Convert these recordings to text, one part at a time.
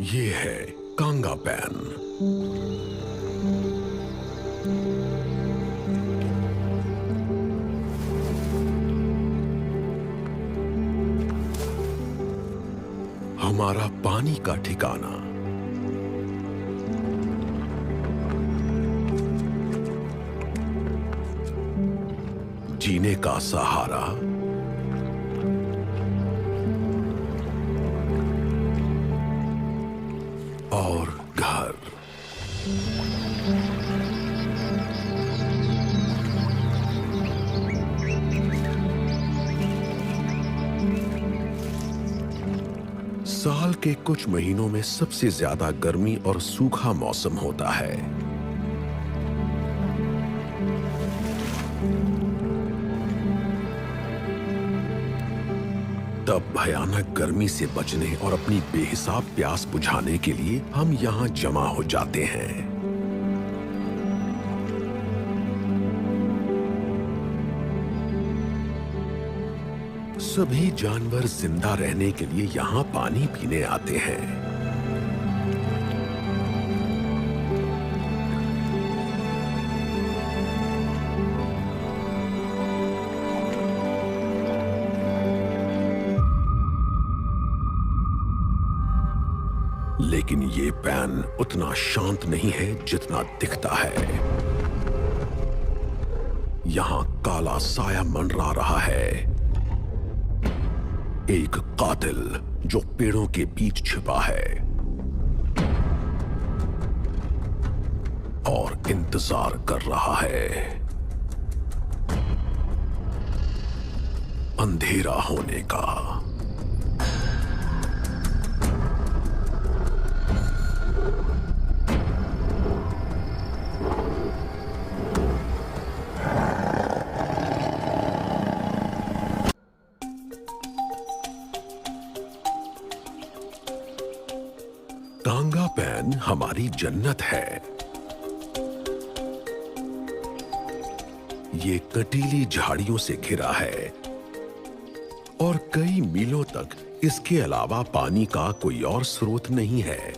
ये है कांगा पैन। हमारा पानी का ठिकाना। जीने का सहारा। और घर। साल के कुछ महीनों में सबसे ज्यादा गर्मी और सूखा मौसम होता है। तब भयानक गर्मी से बचने और अपनी बेहिसाब प्यास बुझाने के लिए हम यहाँ जमा हो जाते हैं। सभी जानवर जिंदा रहने के लिए यहाँ पानी पीने आते हैं। लेकिन ये पैन उतना शांत नहीं है जितना दिखता है। यहां काला साया मंडरा रहा है। एक कातिल जो पेड़ों के बीच छिपा है और इंतजार कर रहा है अंधेरा होने का। कांगा पैन हमारी जन्नत है। ये कटीली झाड़ियों से घिरा है और कई मीलों तक इसके अलावा पानी का कोई और स्रोत नहीं है।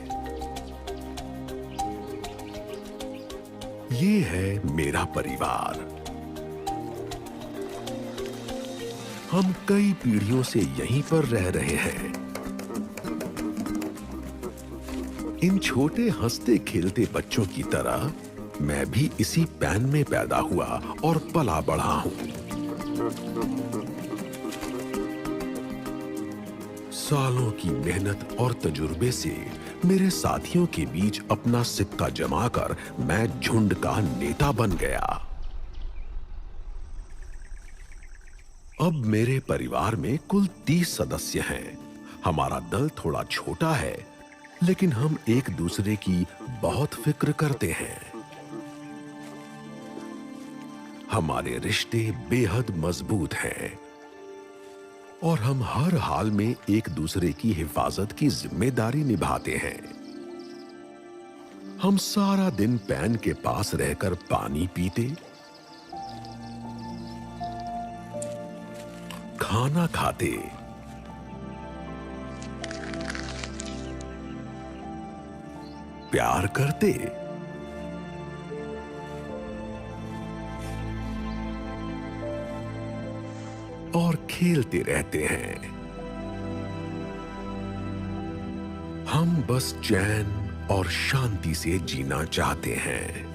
ये है मेरा परिवार। हम कई पीढ़ियों से यहीं पर रह रहे हैं। इन छोटे हंसते खेलते बच्चों की तरह मैं भी इसी पैन में पैदा हुआ और पला बढ़ा हूं। सालों की मेहनत और तजुर्बे से मेरे साथियों के बीच अपना सिक्का जमाकर मैं झुंड का नेता बन गया। अब मेरे परिवार में कुल 30 सदस्य हैं। हमारा दल थोड़ा छोटा है, लेकिन हम एक दूसरे की बहुत फिक्र करते हैं। हमारे रिश्ते बेहद मजबूत हैं और हम हर हाल में एक दूसरे की हिफाजत की जिम्मेदारी निभाते हैं। हम सारा दिन पैन के पास रहकर पानी पीते, खाना खाते, प्यार करते और खेलते रहते हैं। हम बस चैन और शांति से जीना चाहते हैं।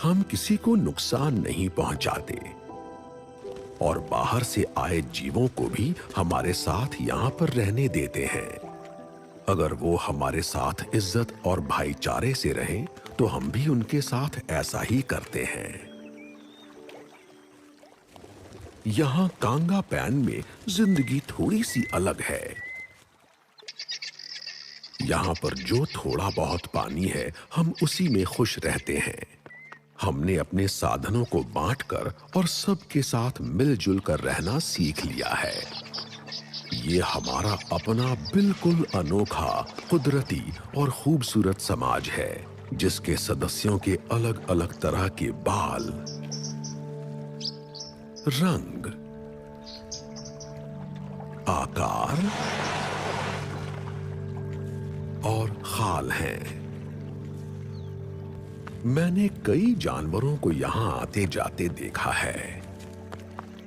हम किसी को नुकसान नहीं पहुंचाते और बाहर से आए जीवों को भी हमारे साथ यहां पर रहने देते हैं। अगर वो हमारे साथ इज्जत और भाईचारे से रहें, तो हम भी उनके साथ ऐसा ही करते हैं। यहां कांगा पैन में जिंदगी थोड़ी सी अलग है। यहां पर जो थोड़ा बहुत पानी है, हम उसी में खुश रहते हैं। हमने अपने साधनों को बांटकर और सबके साथ मिलजुल कर रहना सीख लिया है। ये हमारा अपना बिल्कुल अनोखा, कुदरती और खूबसूरत समाज है, जिसके सदस्यों के अलग अलग तरह के बाल, रंग, आकार विशाल हैं। मैंने कई जानवरों को यहां आते जाते देखा है,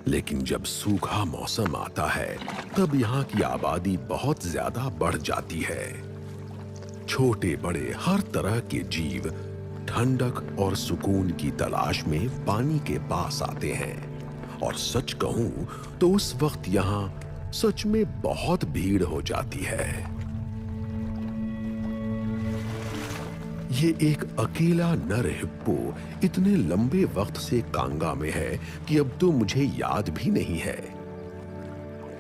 लेकिन जब सूखा मौसम आता है तब यहाँ की आबादी बहुत ज्यादा बढ़ जाती है। छोटे बड़े हर तरह के जीव ठंडक और सुकून की तलाश में पानी के पास आते हैं, और सच कहूं तो उस वक्त यहाँ सच में बहुत भीड़ हो जाती है। ये एक अकेला नर हिप्पो इतने लंबे वक्त से कांगा में है कि अब तो मुझे याद भी नहीं है।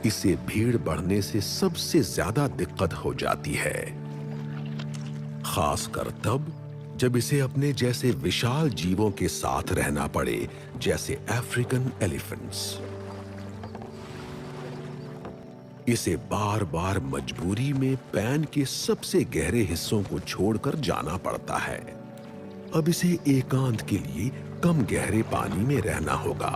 इसे भीड़ बढ़ने से सबसे ज्यादा दिक्कत हो जाती है, खासकर तब जब इसे अपने जैसे विशाल जीवों के साथ रहना पड़े, जैसे अफ्रीकन एलिफेंट्स। इसे बार बार मजबूरी में पैन के सबसे गहरे हिस्सों को छोड़कर जाना पड़ता है। अब इसे एकांत के लिए कम गहरे पानी में रहना होगा।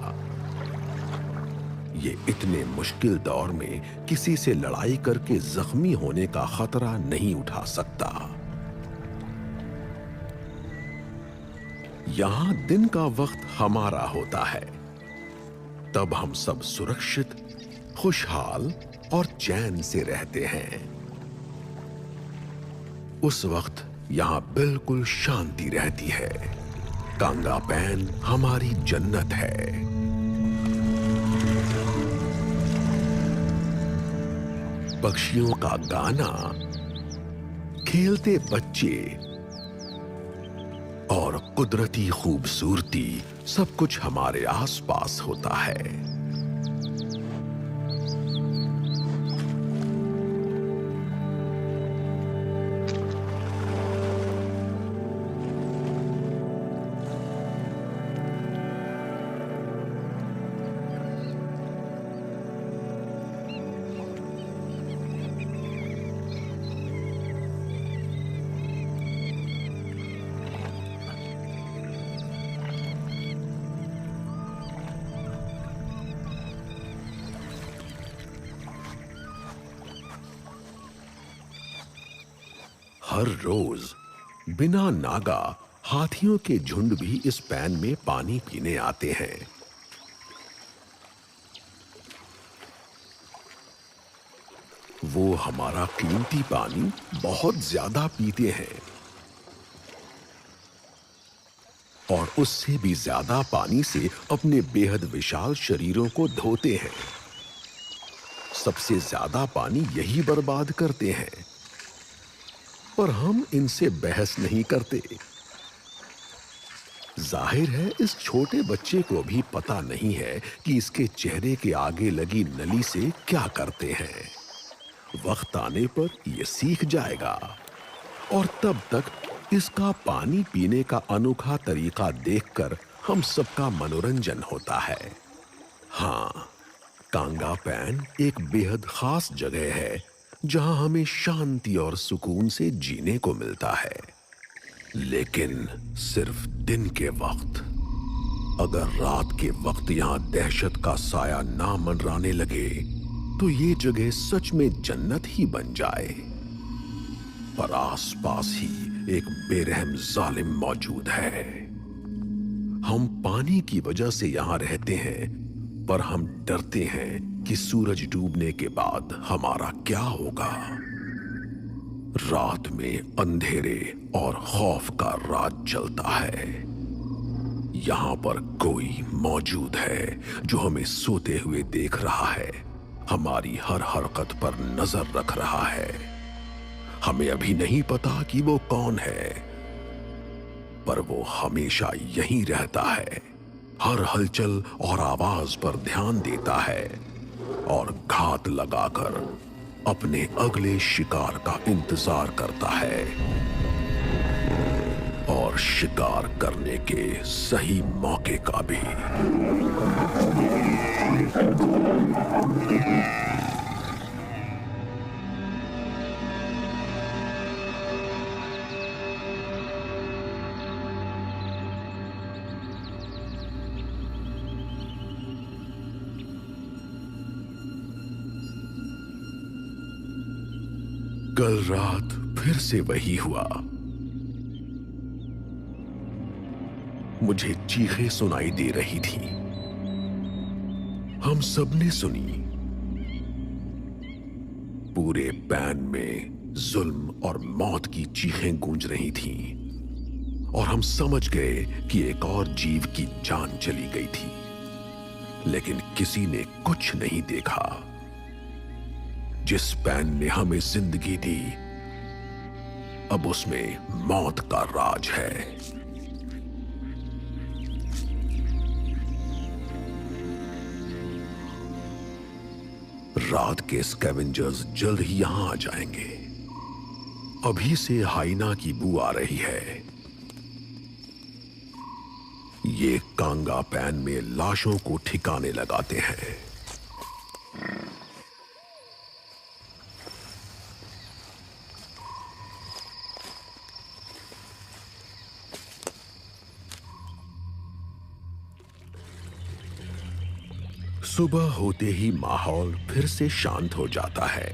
ये इतने मुश्किल दौर में किसी से लड़ाई करके जख्मी होने का खतरा नहीं उठा सकता। यहां दिन का वक्त हमारा होता है, तब हम सब सुरक्षित, खुशहाल और चैन से रहते हैं। उस वक्त यहां बिल्कुल शांति रहती है। कांगा पैन हमारी जन्नत है। पक्षियों का गाना, खेलते बच्चे और कुदरती खूबसूरती सब कुछ हमारे आसपास होता है। हर रोज बिना नागा हाथियों के झुंड भी इस पैन में पानी पीने आते हैं। वो हमारा कीमती पानी बहुत ज्यादा पीते हैं और उससे भी ज्यादा पानी से अपने बेहद विशाल शरीरों को धोते हैं। सबसे ज्यादा पानी यही बर्बाद करते हैं, पर हम इनसे बहस नहीं करते। जाहिर है इस छोटे बच्चे को भी पता नहीं है कि इसके चेहरे के आगे लगी नली से क्या करते हैं। वक्त आने पर यह सीख जाएगा और तब तक इसका पानी पीने का अनोखा तरीका देखकर हम सबका मनोरंजन होता है। हाँ, कांगा पैन एक बेहद खास जगह है जहां हमें शांति और सुकून से जीने को मिलता है, लेकिन सिर्फ दिन के वक्त। अगर रात के वक्त यहां दहशत का साया ना मंडराने लगे तो ये जगह सच में जन्नत ही बन जाए। पर आसपास ही एक बेरहम जालिम मौजूद है। हम पानी की वजह से यहां रहते हैं, पर हम डरते हैं कि सूरज डूबने के बाद हमारा क्या होगा। रात में अंधेरे और खौफ का राज चलता है। यहां पर कोई मौजूद है जो हमें सोते हुए देख रहा है, हमारी हर हरकत पर नजर रख रहा है। हमें अभी नहीं पता कि वो कौन है, पर वो हमेशा यहीं रहता है, हर हलचल और आवाज पर ध्यान देता है और घात लगाकर अपने अगले शिकार का इंतजार करता है, और शिकार करने के सही मौके का भी। कल रात फिर से वही हुआ। मुझे चीखें सुनाई दे रही थी। हम सबने सुनी। पूरे पैन में जुल्म और मौत की चीखें गूंज रही थीं, और हम समझ गए कि एक और जीव की जान चली गई थी, लेकिन किसी ने कुछ नहीं देखा। जिस पैन ने हमें जिंदगी दी, अब उसमें मौत का राज है। रात के स्कैवेंजर्स जल्द ही यहां आ जाएंगे। अभी से हाइना की बू आ रही है। ये कांगा पैन में लाशों को ठिकाने लगाते हैं। सुबह होते ही माहौल फिर से शांत हो जाता है,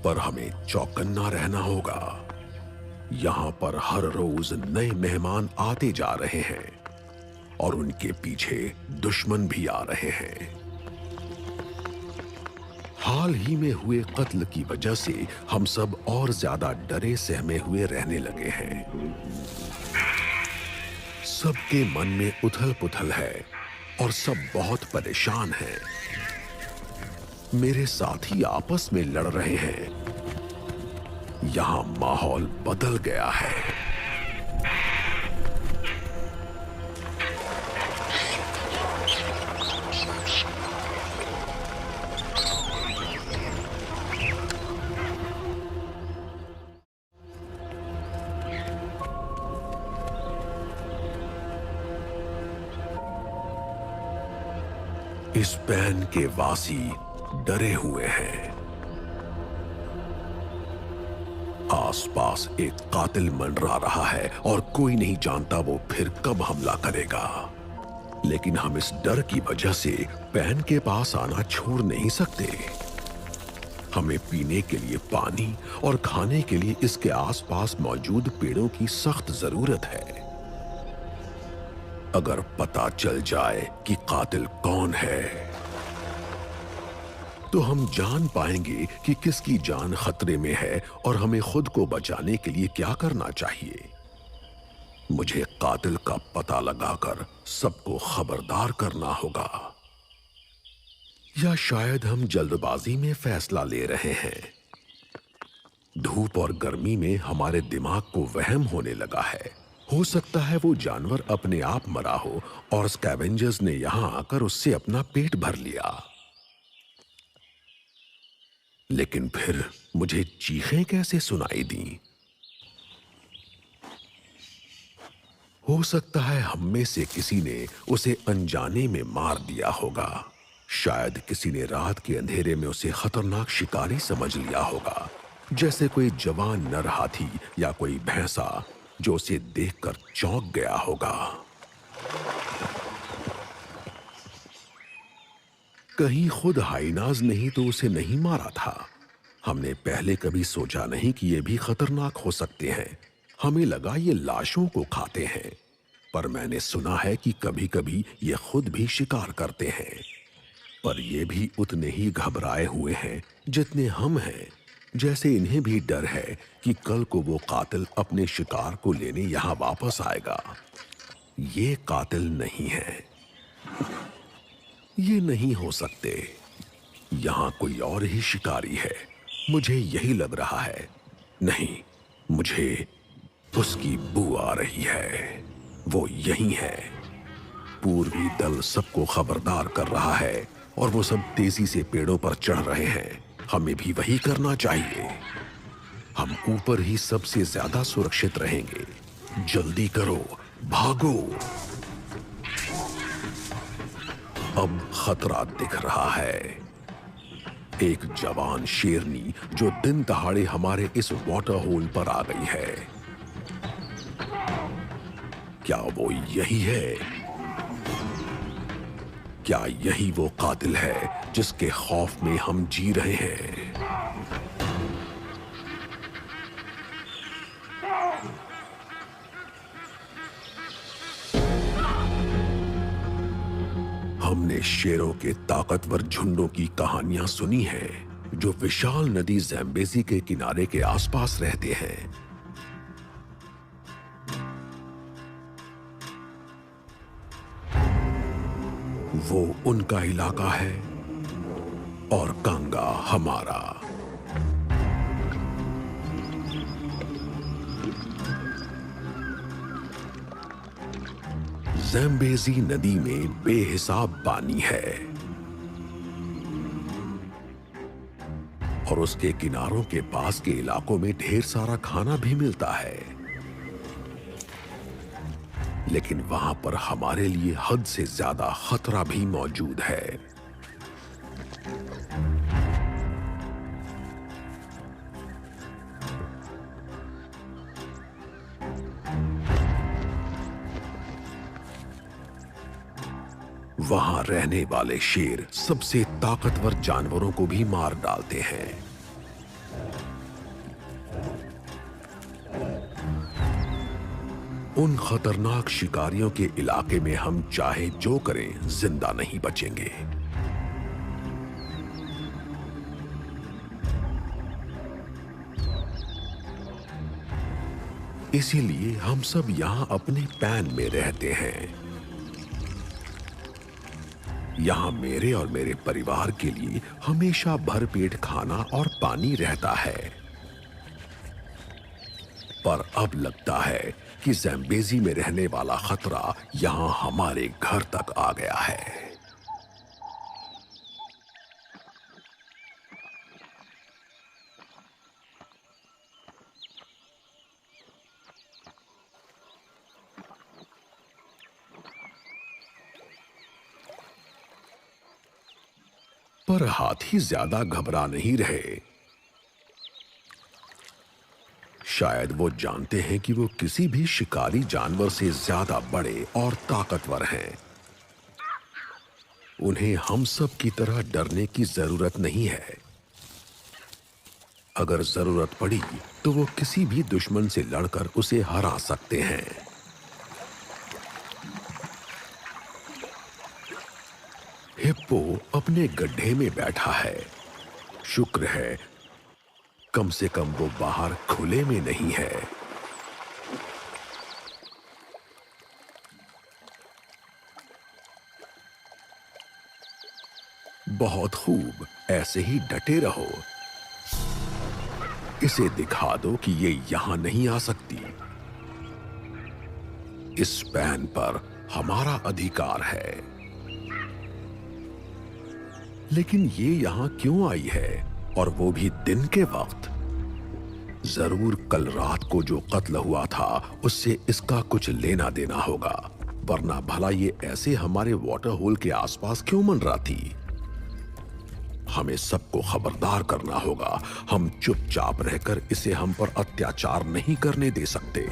पर हमें चौकन्ना रहना होगा। यहां पर हर रोज नए मेहमान आते जा रहे हैं, और उनके पीछे दुश्मन भी आ रहे हैं। हाल ही में हुए कत्ल की वजह से हम सब और ज्यादा डरे सहमे हुए रहने लगे हैं। सबके मन में उथल पुथल है, और सब बहुत परेशान हैं। मेरे साथी आपस में लड़ रहे हैं। यहां माहौल बदल गया है। इस पैन के वासी डरे हुए हैं। आसपास एक कातिल मंडरा रहा है, और कोई नहीं जानता वो फिर कब हमला करेगा। लेकिन हम इस डर की वजह से पैन के पास आना छोड़ नहीं सकते। हमें पीने के लिए पानी और खाने के लिए इसके आसपास मौजूद पेड़ों की सख्त जरूरत है। अगर पता चल जाए कि कातिल कौन है, तो हम जान पाएंगे कि किसकी जान खतरे में है और हमें खुद को बचाने के लिए क्या करना चाहिए। मुझे कातिल का पता लगाकर सबको खबरदार करना होगा। या शायद हम जल्दबाजी में फैसला ले रहे हैं। धूप और गर्मी में हमारे दिमाग को वहम होने लगा है। हो सकता है वो जानवर अपने आप मरा हो और स्कैवेंजर्स ने यहां आकर उससे अपना पेट भर लिया। लेकिन फिर मुझे चीखें कैसे सुनाई दी? हो सकता है हम में से किसी ने उसे अनजाने में मार दिया होगा। शायद किसी ने रात के अंधेरे में उसे खतरनाक शिकारी समझ लिया होगा, जैसे कोई जवान नर हाथी या कोई भैंसा जो उसे देखकर चौंक गया होगा। कहीं खुद हाइनाज ने ही तो उसे नहीं मारा था। हमने पहले कभी सोचा नहीं कि ये भी खतरनाक हो सकते हैं। हमें लगा ये लाशों को खाते हैं, पर मैंने सुना है कि कभी-कभी ये खुद भी शिकार करते हैं। पर ये भी उतने ही घबराए हुए हैं जितने हम हैं। जैसे इन्हें भी डर है कि कल को वो कातिल अपने शिकार को लेने यहां वापस आएगा। ये कातिल नहीं है। ये नहीं हो सकते। यहां कोई और ही शिकारी है। मुझे यही लग रहा है। नहीं, मुझे उसकी बू आ रही है। वो यही है। पूर्वी दल सबको खबरदार कर रहा है और वो सब तेजी से पेड़ों पर चढ़ रहे हैं। हमें भी वही करना चाहिए। हम ऊपर ही सबसे ज्यादा सुरक्षित रहेंगे। जल्दी करो, भागो। अब खतरा दिख रहा है। एक जवान शेरनी जो दिन दहाड़े हमारे इस वाटर होल पर आ गई है। क्या वो यही है? क्या यही वो कातिल है जिसके खौफ में हम जी रहे हैं? हमने शेरों के ताकतवर झुंडों की कहानियां सुनी हैं, जो विशाल नदी ज़ैम्बेज़ी के किनारे के आसपास रहते हैं। वो उनका इलाका है और कांगा हमारा। ज़ैम्बेज़ी नदी में बेहिसाब पानी है और उसके किनारों के पास के इलाकों में ढेर सारा खाना भी मिलता है, लेकिन वहां पर हमारे लिए हद से ज्यादा खतरा भी मौजूद है। वहां रहने वाले शेर सबसे ताकतवर जानवरों को भी मार डालते हैं। उन खतरनाक शिकारियों के इलाके में हम चाहे जो करें, जिंदा नहीं बचेंगे। इसीलिए हम सब यहां अपने पैन में रहते हैं। यहां मेरे और मेरे परिवार के लिए हमेशा भरपेट खाना और पानी रहता है। पर अब लगता है कि ज़ैम्बेज़ी में रहने वाला खतरा यहां हमारे घर तक आ गया है। पर हाथी ज्यादा घबरा नहीं रहे। शायद वो जानते हैं कि वो किसी भी शिकारी जानवर से ज्यादा बड़े और ताकतवर हैं। उन्हें हम सब की तरह डरने की जरूरत नहीं है। अगर जरूरत पड़ी तो वो किसी भी दुश्मन से लड़कर उसे हरा सकते हैं। हिप्पो अपने गड्ढे में बैठा है। शुक्र है कम से कम वो बाहर खुले में नहीं है। बहुत खूब, ऐसे ही डटे रहो। इसे दिखा दो कि ये यहां नहीं आ सकती। इस पैन पर हमारा अधिकार है। लेकिन ये यहां क्यों आई है, और वो भी दिन के वक्त? जरूर कल रात को जो कत्ल हुआ था उससे इसका कुछ लेना देना होगा, वरना भला ये ऐसे हमारे वाटर होल के आसपास क्यों मंडराती? हमें सबको खबरदार करना होगा। हम चुपचाप रहकर इसे हम पर अत्याचार नहीं करने दे सकते।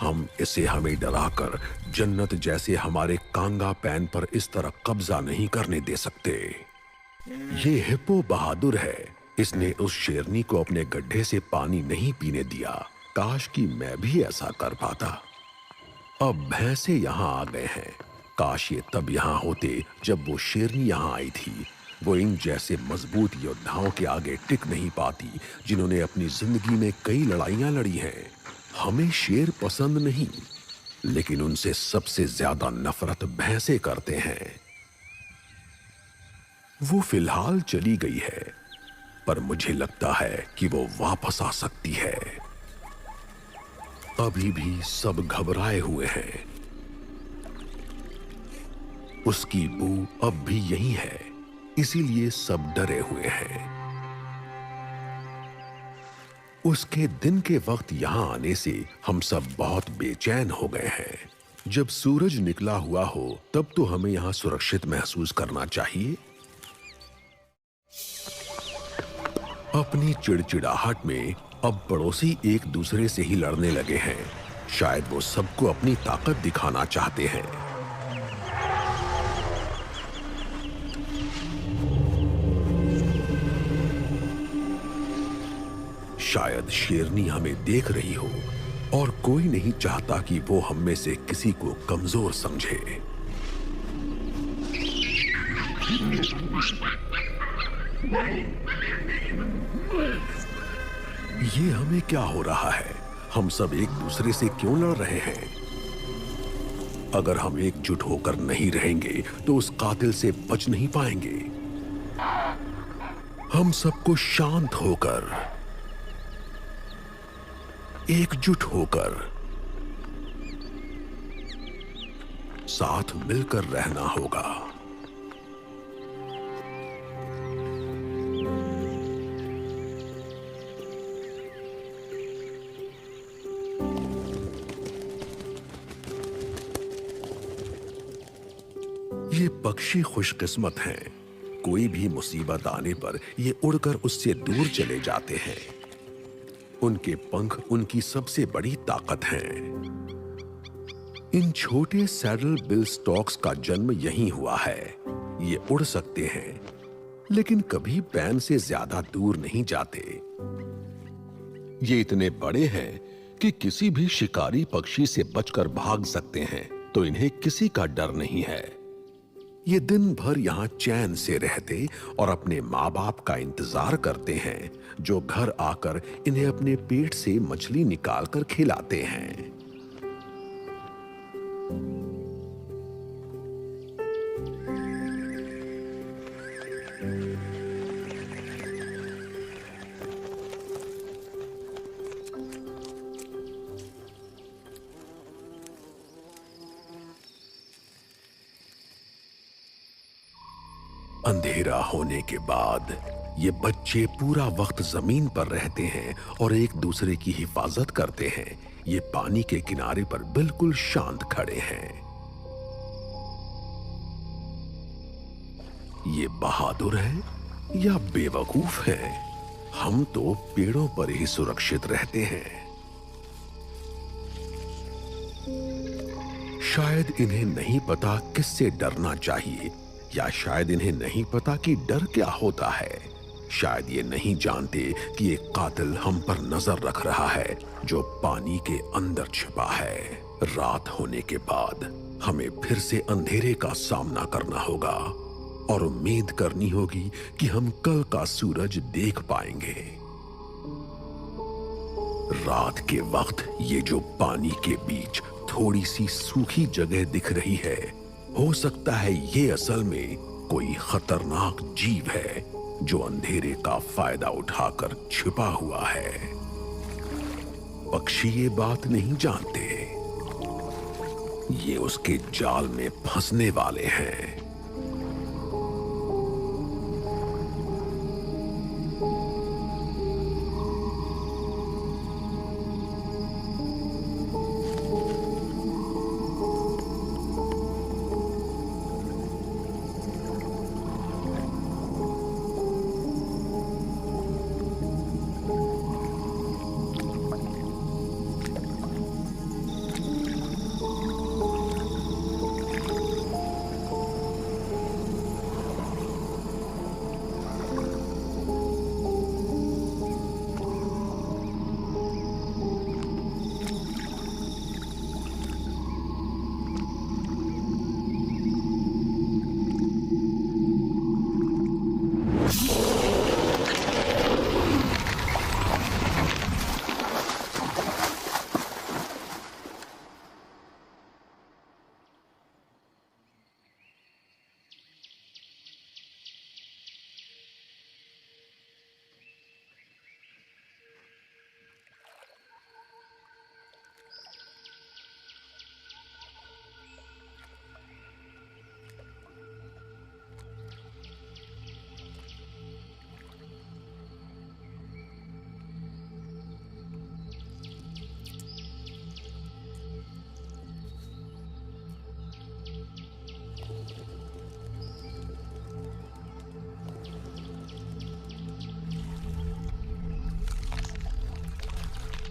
हम इसे हमें डराकर जन्नत जैसे हमारे कांगा पैन पर इस तरह कब्जा नहीं करने दे सकते। ये हिप्पो बहादुर है। इसने उस शेरनी को अपने गड्ढे से पानी नहीं पीने दिया। काश कि मैं भी ऐसा कर पाता। अब भैंसे यहाँ आ गए हैं। काश ये तब यहाँ होते जब वो शेरनी यहाँ आई थी। वो इन जैसे मजबूत योद्धाओं के आगे टिक नहीं पाती, जिन्होंने अपनी जिंदगी में कई लड़ाइयां लड़ी हैं। हमें शेर पसंद नहीं, लेकिन उनसे सबसे ज्यादा नफरत भैंसे करते हैं। वो फिलहाल चली गई है, पर मुझे लगता है कि वो वापस आ सकती है। अभी भी सब घबराए हुए हैं। उसकी बू अब भी यही है, इसीलिए सब डरे हुए हैं। उसके दिन के वक्त यहां आने से हम सब बहुत बेचैन हो गए हैं। जब सूरज निकला हुआ हो तब तो हमें यहां सुरक्षित महसूस करना चाहिए। अपनी चिड़चिड़ाहट में अब पड़ोसी एक दूसरे से ही लड़ने लगे हैं। शायद वो सबको अपनी ताकत दिखाना चाहते हैं। शायद शेरनी हमें देख रही हो और कोई नहीं चाहता कि वो हम में से किसी को कमजोर समझे। ये हमें क्या हो रहा है? हम सब एक दूसरे से क्यों लड़ रहे हैं? अगर हम एकजुट होकर नहीं रहेंगे तो उस कातिल से बच नहीं पाएंगे। हम सबको शांत होकर, एकजुट होकर, साथ मिलकर रहना होगा। ये पक्षी खुशकिस्मत हैं। कोई भी मुसीबत आने पर ये उड़कर उससे दूर चले जाते हैं। उनके पंख उनकी सबसे बड़ी ताकत हैं। इन छोटे सैडल बिल स्टॉक्स का जन्म यहीं हुआ है। ये उड़ सकते हैं, लेकिन कभी पैन से ज्यादा दूर नहीं जाते। ये इतने बड़े हैं कि किसी भी शिकारी पक्षी से बचकर भाग सकते हैं, तो इन्हें किसी का डर नहीं है। ये दिन भर यहां चैन से रहते और अपने माँ बाप का इंतजार करते हैं, जो घर आकर इन्हें अपने पेट से मछली निकालकर खिलाते हैं। अंधेरा होने के बाद ये बच्चे पूरा वक्त जमीन पर रहते हैं और एक दूसरे की हिफाजत करते हैं। ये पानी के किनारे पर बिल्कुल शांत खड़े हैं। ये बहादुर है या बेवकूफ है? हम तो पेड़ों पर ही सुरक्षित रहते हैं। शायद इन्हें नहीं पता किससे डरना चाहिए, या शायद इन्हें नहीं पता कि डर क्या होता है। शायद ये नहीं जानते कि एक कातिल हम पर नजर रख रहा है, जो पानी के अंदर छिपा है। रात होने के बाद हमें फिर से अंधेरे का सामना करना होगा और उम्मीद करनी होगी कि हम कल का सूरज देख पाएंगे। रात के वक्त ये जो पानी के बीच थोड़ी सी सूखी जगह दिख रही है, हो सकता है ये असल में कोई खतरनाक जीव है जो अंधेरे का फायदा उठाकर छिपा हुआ है। पक्षी ये बात नहीं जानते। ये उसके जाल में फंसने वाले हैं।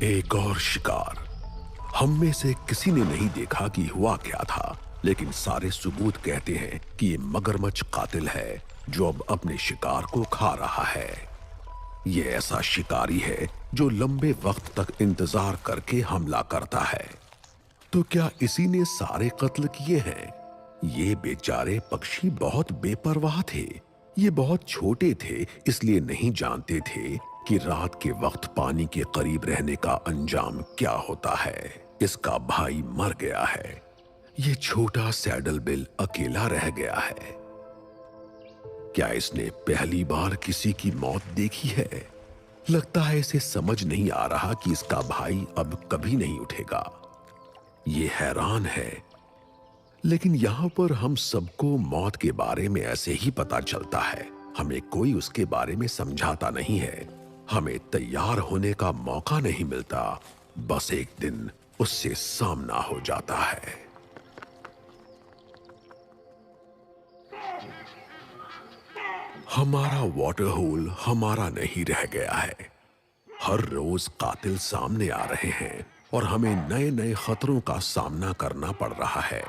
एक और शिकार। हम में से किसी ने नहीं देखा कि हुआ क्या था, लेकिन सारे सबूत कहते हैं कि ये मगरमच्छ कातिल है जो अब अपने शिकार को खा रहा है। ये ऐसा शिकारी है जो लंबे वक्त तक इंतजार करके हमला करता है। तो क्या इसी ने सारे कत्ल किए हैं? ये बेचारे पक्षी बहुत बेपरवाह थे। ये बहुत छोटे थे, इसलिए नहीं जानते थे कि रात के वक्त पानी के करीब रहने का अंजाम क्या होता है। इसका भाई मर गया है। ये छोटा सैडल बिल अकेला रह गया है। क्या इसने पहली बार किसी की मौत देखी है? लगता है इसे समझ नहीं आ रहा कि इसका भाई अब कभी नहीं उठेगा। ये हैरान है। लेकिन यहां पर हम सबको मौत के बारे में ऐसे ही पता चलता है। हमें कोई उसके बारे में समझाता नहीं है। हमें तैयार होने का मौका नहीं मिलता। बस एक दिन उससे सामना हो जाता है। हमारा वाटर होल हमारा नहीं रह गया है। हर रोज कातिल सामने आ रहे हैं और हमें नए नए खतरों का सामना करना पड़ रहा है।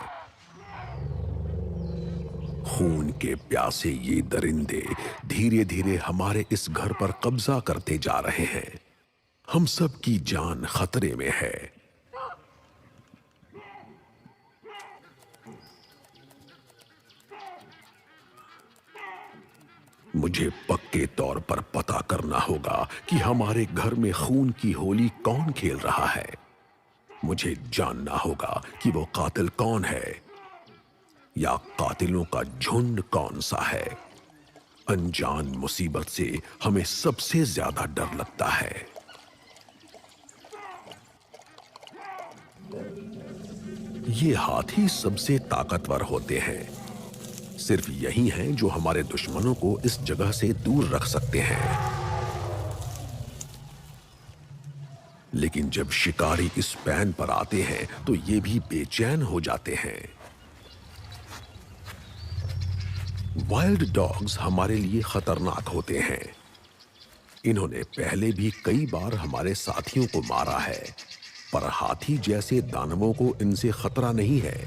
खून के प्यासे ये दरिंदे धीरे धीरे हमारे इस घर पर कब्जा करते जा रहे हैं। हम सब की जान खतरे में है। मुझे पक्के तौर पर पता करना होगा कि हमारे घर में खून की होली कौन खेल रहा है। मुझे जानना होगा कि वो कातिल कौन है या कातिलों का झुंड कौन सा है। अनजान मुसीबत से हमें सबसे ज्यादा डर लगता है। ये हाथी सबसे ताकतवर होते हैं। सिर्फ यही हैं जो हमारे दुश्मनों को इस जगह से दूर रख सकते हैं। लेकिन जब शिकारी इस पैन पर आते हैं तो ये भी बेचैन हो जाते हैं। वाइल्ड डॉग्स हमारे लिए खतरनाक होते हैं। इन्होंने पहले भी कई बार हमारे साथियों को मारा है, पर हाथी जैसे दानवों को इनसे खतरा नहीं है।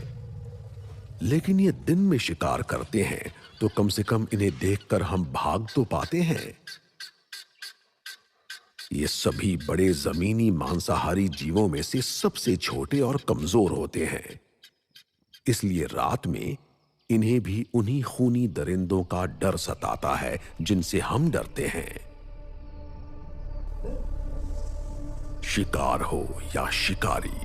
लेकिन ये दिन में शिकार करते हैं तो कम से कम इन्हें देखकर हम भाग तो पाते हैं। ये सभी बड़े जमीनी मांसाहारी जीवों में से सबसे छोटे और कमजोर होते हैं। इसलिए रात में इन्हें भी उन्हीं खूनी दरिंदों का डर सताता है जिनसे हम डरते हैं। शिकार हो या शिकारी,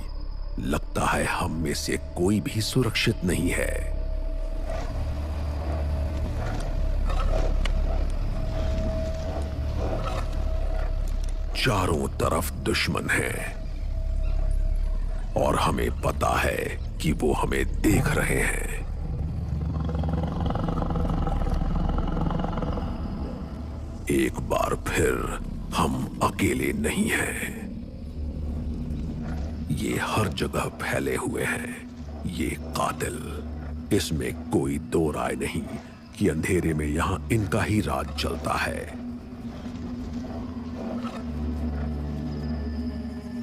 लगता है हम में से कोई भी सुरक्षित नहीं है। चारों तरफ दुश्मन हैं और हमें पता है कि वो हमें देख रहे हैं। एक बार फिर हम अकेले नहीं हैं। ये हर जगह फैले हुए हैं। ये कातिल, इसमें कोई दो राय नहीं कि अंधेरे में यहां इनका ही राज चलता है।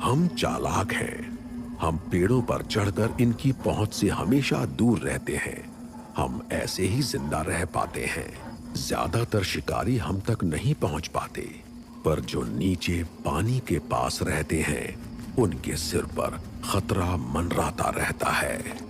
हम चालाक हैं। हम पेड़ों पर चढ़कर इनकी पहुंच से हमेशा दूर रहते हैं। हम ऐसे ही जिंदा रह पाते हैं। ज्यादातर शिकारी हम तक नहीं पहुंच पाते, पर जो नीचे पानी के पास रहते हैं उनके सिर पर खतरा मंडराता रहता है।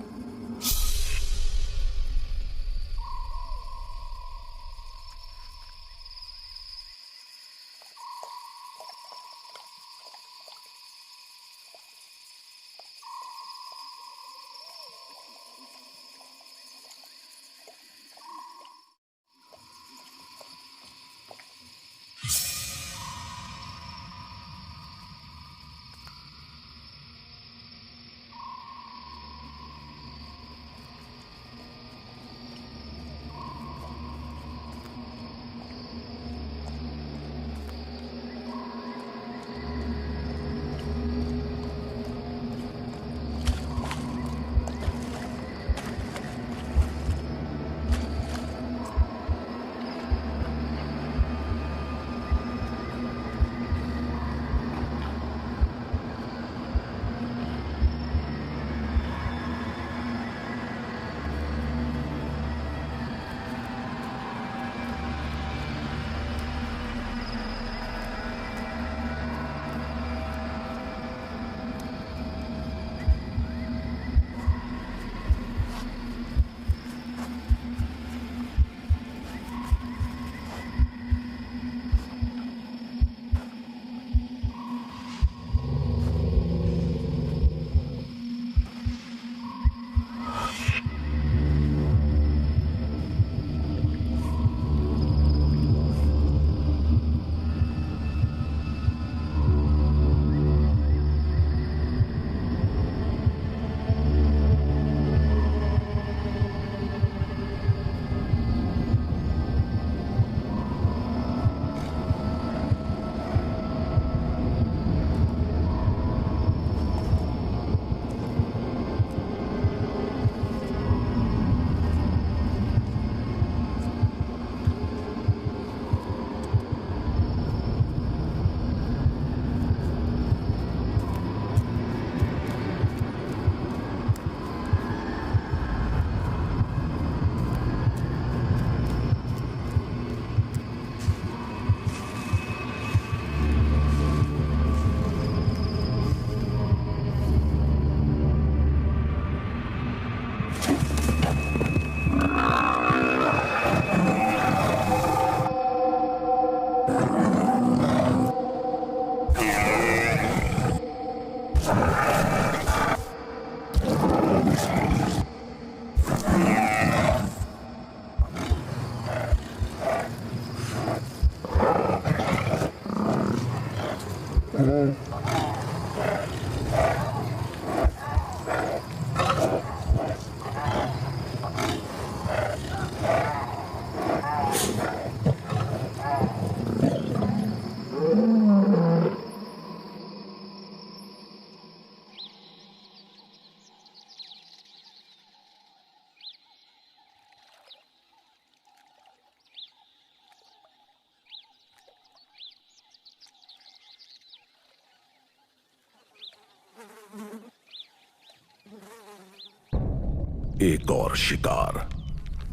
एक और शिकार,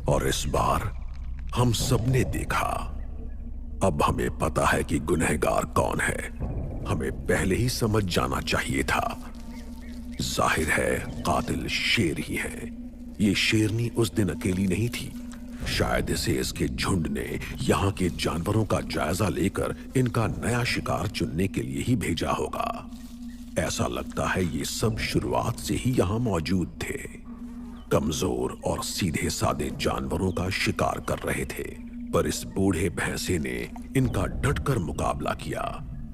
और इस बार हम सबने देखा। अब हमें पता है कि गुनहगार कौन है। हमें पहले ही समझ जाना चाहिए था। जाहिर है कातिल शेर ही है। ये शेरनी उस दिन अकेली नहीं थी। शायद इसे इसके झुंड ने यहाँ के जानवरों का जायजा लेकर इनका नया शिकार चुनने के लिए ही भेजा होगा। ऐसा लगता है ये सब शुरुआत से ही यहाँ मौजूद थे। कमजोर और सीधे साधे जानवरों का शिकार कर रहे थे, पर इस बूढ़े भैंसे ने इनका डटकर मुकाबला किया।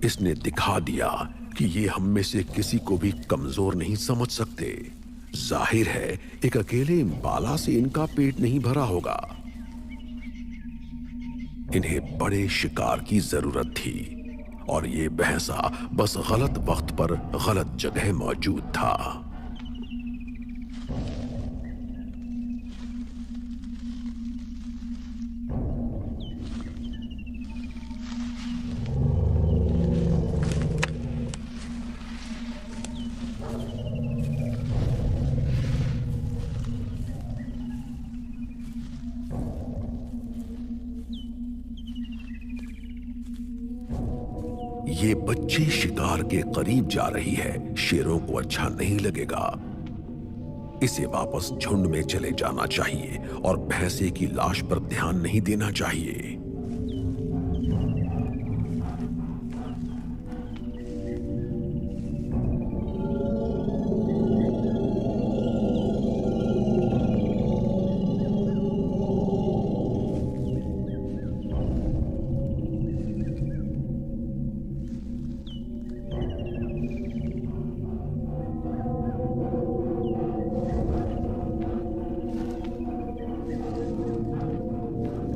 इसने दिखा दिया कि ये हम में से किसी को भी कमजोर नहीं समझ सकते। जाहिर है एक अकेले इम्बाला से इनका पेट नहीं भरा होगा। इन्हें बड़े शिकार की जरूरत थी, और ये भैंसा बस गलत वक्त पर गलत जगह मौजूद था। ये बच्ची शिकार के करीब जा रही है। शेरों को अच्छा नहीं लगेगा। इसे वापस झुंड में चले जाना चाहिए और भैंसे की लाश पर ध्यान नहीं देना चाहिए।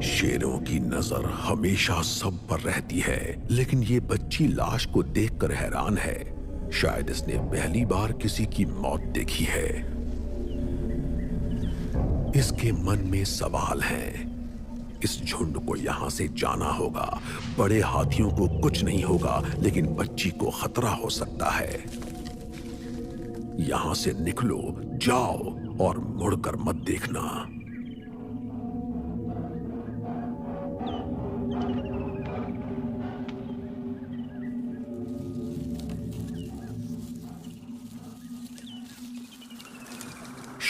शेरों की नजर हमेशा सब पर रहती है, लेकिन ये बच्ची लाश को देखकर हैरान है। शायद इसने पहली बार किसी की मौत देखी है। इसके मन में सवाल है। इस झुंड को यहां से जाना होगा। बड़े हाथियों को कुछ नहीं होगा, लेकिन बच्ची को खतरा हो सकता है। यहां से निकलो, जाओ और मुड़कर मत देखना।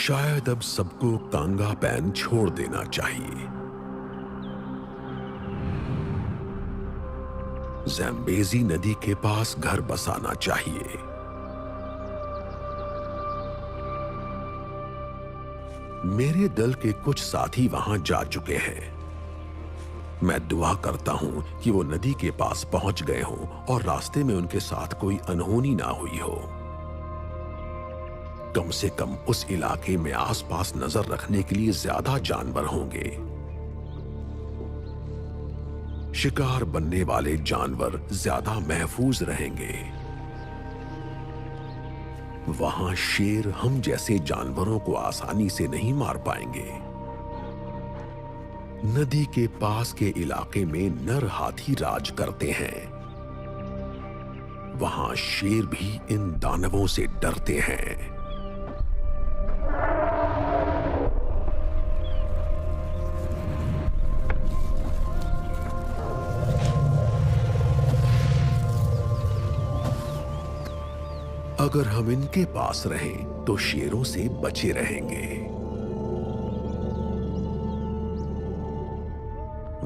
शायद अब सबको कांगा पैन छोड़ देना चाहिए। ज़ैम्बेज़ी नदी के पास घर बसाना चाहिए। मेरे दल के कुछ साथी वहां जा चुके हैं। मैं दुआ करता हूं कि वो नदी के पास पहुंच गए हों और रास्ते में उनके साथ कोई अनहोनी ना हुई हो। कम से कम उस इलाके में आसपास नजर रखने के लिए ज्यादा जानवर होंगे। शिकार बनने वाले जानवर ज्यादा महफूज रहेंगे। वहां शेर हम जैसे जानवरों को आसानी से नहीं मार पाएंगे। नदी के पास के इलाके में नर हाथी राज करते हैं। वहां शेर भी इन दानवों से डरते हैं। अगर हम इनके पास रहें तो शेरों से बचे रहेंगे।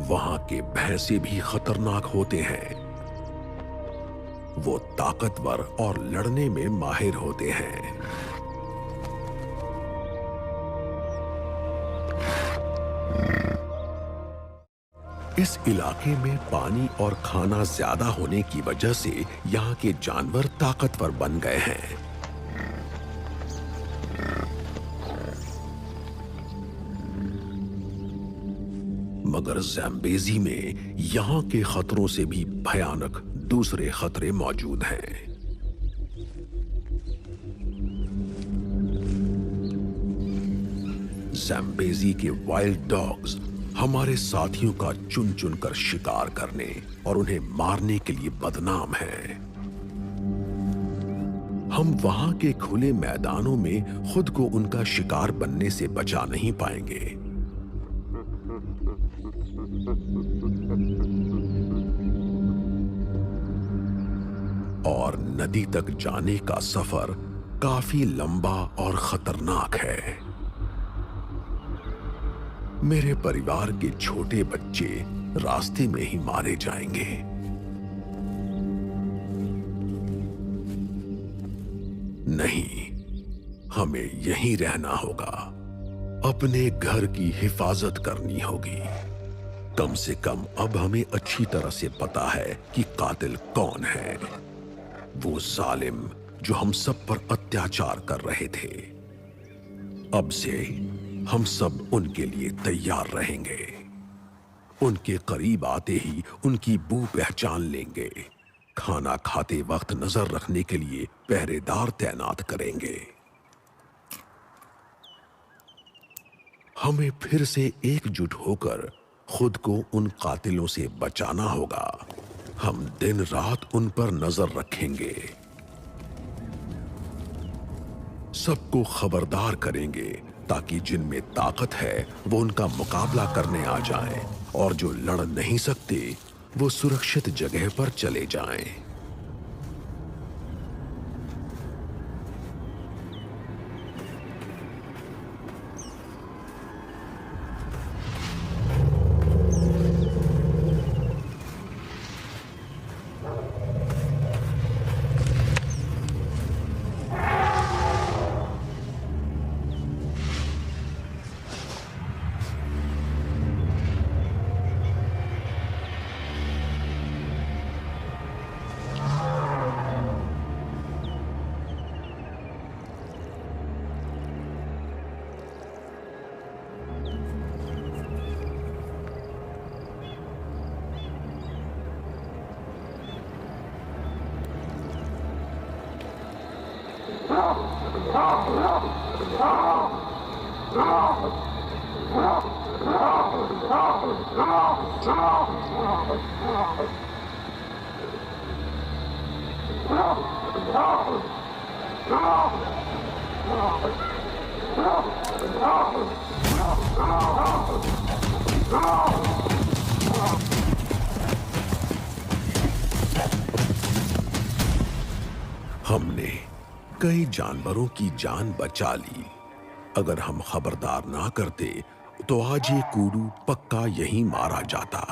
वहां के भैंसे भी खतरनाक होते हैं। वो ताकतवर और लड़ने में माहिर होते हैं। इस इलाके में पानी और खाना ज्यादा होने की वजह से यहाँ के जानवर ताकतवर बन गए हैं। मगर ज़ैम्बेज़ी में यहाँ के खतरों से भी भयानक दूसरे खतरे मौजूद हैं। ज़ैम्बेज़ी के वाइल्ड डॉग्स हमारे साथियों का चुन चुन कर शिकार करने और उन्हें मारने के लिए बदनाम हैं। हम वहां के खुले मैदानों में खुद को उनका शिकार बनने से बचा नहीं पाएंगे। और नदी तक जाने का सफर काफी लंबा और खतरनाक है। मेरे परिवार के छोटे बच्चे रास्ते में ही मारे जाएंगे। नहीं, हमें यहीं रहना होगा। अपने घर की हिफाजत करनी होगी। कम से कम अब हमें अच्छी तरह से पता है कि कातिल कौन है। वो जालिम जो हम सब पर अत्याचार कर रहे थे। अब से हम सब उनके लिए तैयार रहेंगे। उनके करीब आते ही उनकी बू पहचान लेंगे। खाना खाते वक्त नजर रखने के लिए पहरेदार तैनात करेंगे। हमें फिर से एकजुट होकर खुद को उन कातिलों से बचाना होगा। हम दिन रात उन पर नजर रखेंगे। सबको खबरदार करेंगे ताकि जिनमें ताकत है वो उनका मुकाबला करने आ जाएं, और जो लड़ नहीं सकते वो सुरक्षित जगह पर चले जाएं। हमने कई जानवरों की जान बचा ली। अगर हम खबरदार ना करते तो आज ये कूडू पक्का यहीं मारा जाता।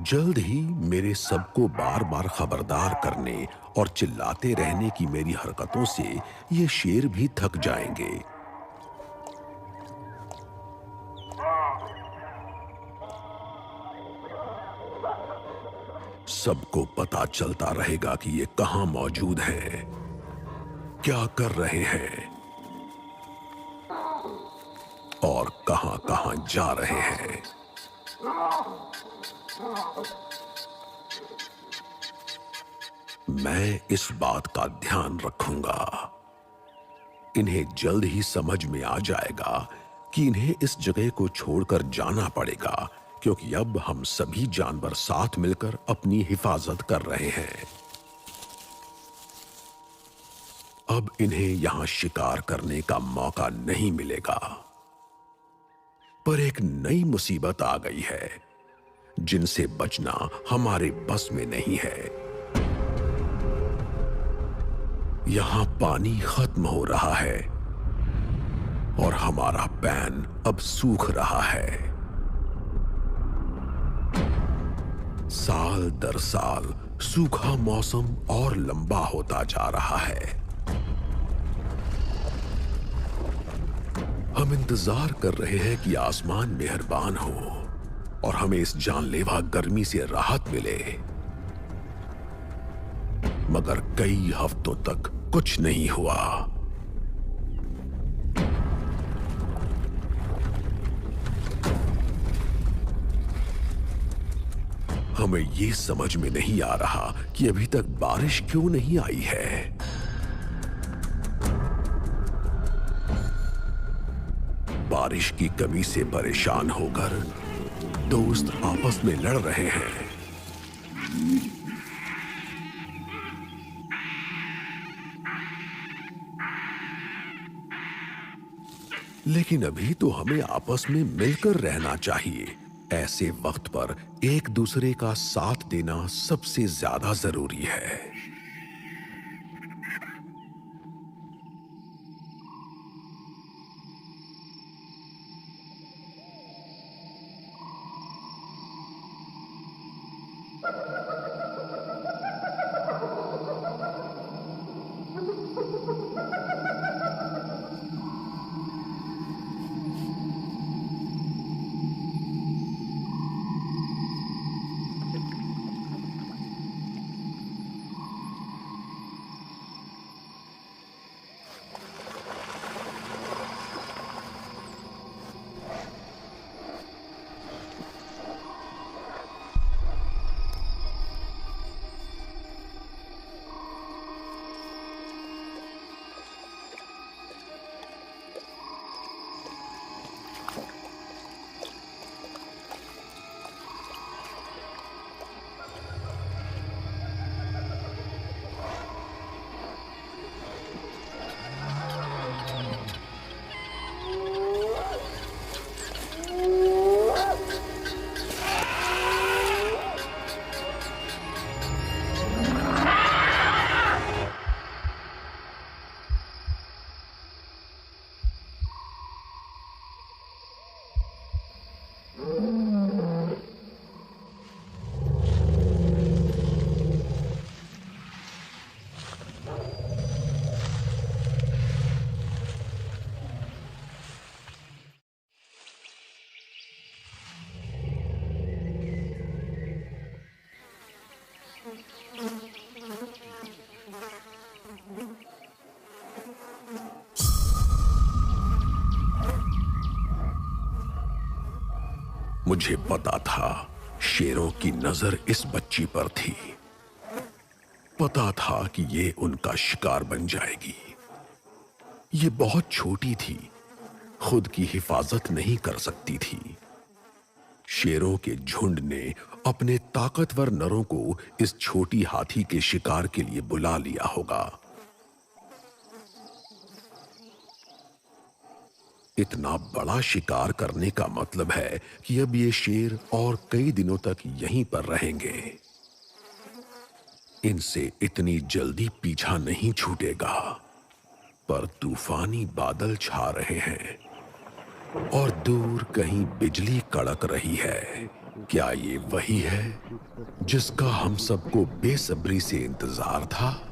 जल्द ही मेरे सबको बार बार खबरदार करने और चिल्लाते रहने की मेरी हरकतों से ये शेर भी थक जाएंगे। सबको पता चलता रहेगा कि ये कहां मौजूद हैं, क्या कर रहे हैं और कहां कहां जा रहे हैं। मैं इस बात का ध्यान रखूंगा। इन्हें जल्द ही समझ में आ जाएगा कि इन्हें इस जगह को छोड़कर जाना पड़ेगा, क्योंकि अब हम सभी जानवर साथ मिलकर अपनी हिफाजत कर रहे हैं। अब इन्हें यहां शिकार करने का मौका नहीं मिलेगा। पर एक नई मुसीबत आ गई है जिनसे बचना हमारे बस में नहीं है। यहां पानी खत्म हो रहा है और हमारा पैन अब सूख रहा है। साल दर साल सूखा मौसम और लंबा होता जा रहा है। हम इंतजार कर रहे हैं कि आसमान मेहरबान हो और हमें इस जानलेवा गर्मी से राहत मिले, मगर कई हफ्तों तक कुछ नहीं हुआ। हमें ये समझ में नहीं आ रहा कि अभी तक बारिश क्यों नहीं आई है। बारिश की कमी से परेशान होकर दोस्त आपस में लड़ रहे हैं। लेकिन अभी तो हमें आपस में मिलकर रहना चाहिए। ऐसे वक्त पर एक दूसरे का साथ देना सबसे ज्यादा जरूरी है। मुझे पता था शेरों की नजर इस बच्ची पर थी। पता था कि ये उनका शिकार बन जाएगी। ये बहुत छोटी थी, खुद की हिफाजत नहीं कर सकती थी। शेरों के झुंड ने अपने ताकतवर नरों को इस छोटी हाथी के शिकार के लिए बुला लिया होगा। इतना बड़ा शिकार करने का मतलब है कि अब ये शेर और कई दिनों तक यहीं पर रहेंगे। इनसे इतनी जल्दी पीछा नहीं छूटेगा। पर तूफानी बादल छा रहे हैं और दूर कहीं बिजली कड़क रही है। क्या ये वही है जिसका हम सबको बेसब्री से इंतजार था?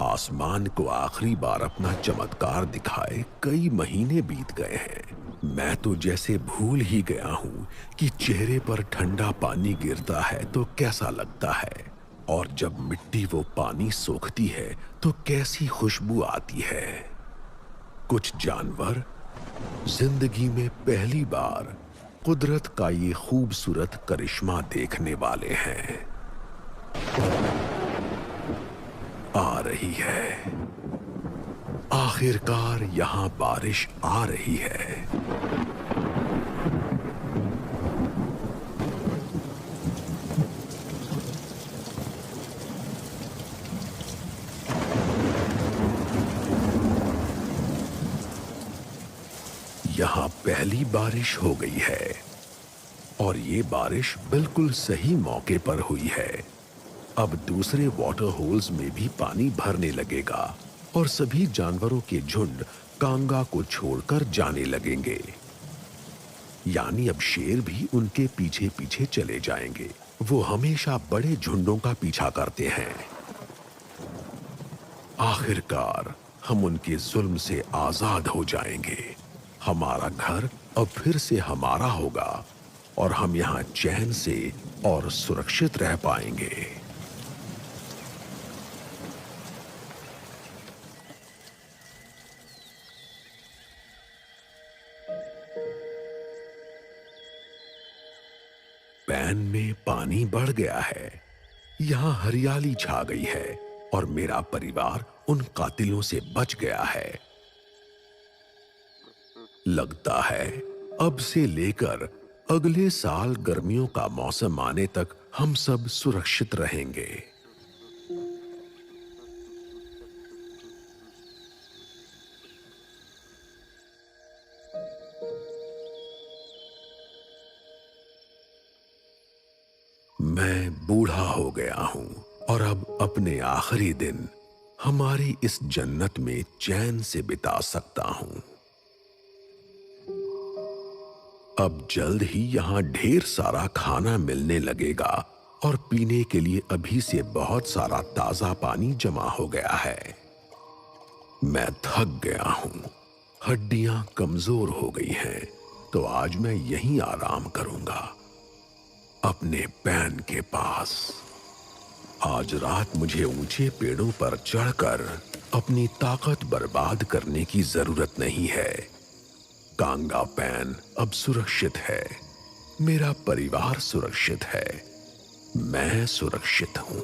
आसमान को आखिरी बार अपना चमत्कार दिखाए कई महीने बीत गए हैं। मैं तो जैसे भूल ही गया हूं कि चेहरे पर ठंडा पानी गिरता है तो कैसा लगता है, और जब मिट्टी वो पानी सोखती है तो कैसी खुशबू आती है। कुछ जानवर जिंदगी में पहली बार कुदरत का ये खूबसूरत करिश्मा देखने वाले हैं। आ रही है, आखिरकार यहां बारिश आ रही है। यहां पहली बारिश हो गई है और ये बारिश बिल्कुल सही मौके पर हुई है। अब दूसरे वाटर होल्स में भी पानी भरने लगेगा और सभी जानवरों के झुंड कांगा को छोड़कर जाने लगेंगे। यानी अब शेर भी उनके पीछे पीछे चले जाएंगे। वो हमेशा बड़े झुंडों का पीछा करते हैं। आखिरकार हम उनके जुल्म से आजाद हो जाएंगे। हमारा घर अब फिर से हमारा होगा और हम यहां चैन से और सुरक्षित रह पाएंगे। पैन में पानी बढ़ गया है, यहां हरियाली छा गई है और मेरा परिवार उन कातिलों से बच गया है। लगता है अब से लेकर अगले साल गर्मियों का मौसम आने तक हम सब सुरक्षित रहेंगे। मैं बूढ़ा हो गया हूं और अब अपने आखिरी दिन हमारी इस जन्नत में चैन से बिता सकता हूं। अब जल्द ही यहां ढेर सारा खाना मिलने लगेगा और पीने के लिए अभी से बहुत सारा ताजा पानी जमा हो गया है। मैं थक गया हूं, हड्डियां कमजोर हो गई हैं, तो आज मैं यहीं आराम करूंगा, अपने पैन के पास। आज रात मुझे ऊंचे पेड़ों पर चढ़कर अपनी ताकत बर्बाद करने की जरूरत नहीं है। कांगा पैन अब सुरक्षित है, मेरा परिवार सुरक्षित है, मैं सुरक्षित हूं।